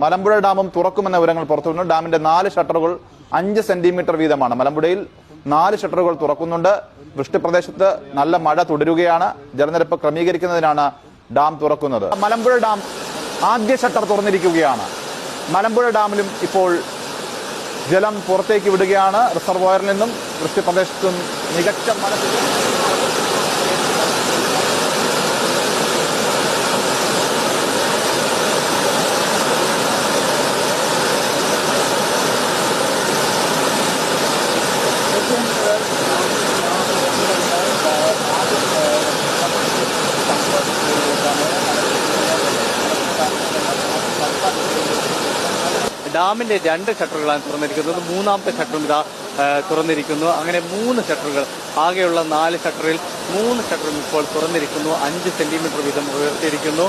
മലമ്പുഴ ഡാമും തുറക്കുമെന്ന വിവരങ്ങൾ പുറത്തുവന്നു. ഡാമിന്റെ 4 ഷട്ടറുകൾ 5 സെന്റിമീറ്റർ വീതമാണ്. മലമ്പുഴയിൽ 4 ഷട്ടറുകൾ തുറക്കുന്നുണ്ട്. വൃഷ്ടിപ്രദേശത്ത് നല്ല മഴ തുടരുകയാണ്. ജലനിരപ്പ് ക്രമീകരിക്കുന്നതിനാണ് ഡാം തുറക്കുന്നത്. മലമ്പുഴ ഡാം ആദ്യ ഷട്ടർ തുറന്നിരിക്കുകയാണ്. മലമ്പുഴ ഡാമിലും ഇപ്പോൾ ജലം പുറത്തേക്ക് വിടുകയാണ്. റിസർവോയറിൽ നിന്നും വൃഷ്ടിപ്രദേശത്തും മികച്ച മഴ. ഡാമിന്റെ 2 ഷട്ടറുകളാണ് തുറന്നിരിക്കുന്നത്. മൂന്നാമത്തെ ഷട്ടറും ഇതാ തുറന്നിരിക്കുന്നു. അങ്ങനെ 3 ഷട്ടറുകൾ, ആകെയുള്ള 4 ഷട്ടറിൽ 3 ഷട്ടറും ഇപ്പോൾ തുറന്നിരിക്കുന്നു. 5 സെന്റിമീറ്റർ വീതം ഉയർത്തിയിരിക്കുന്നു.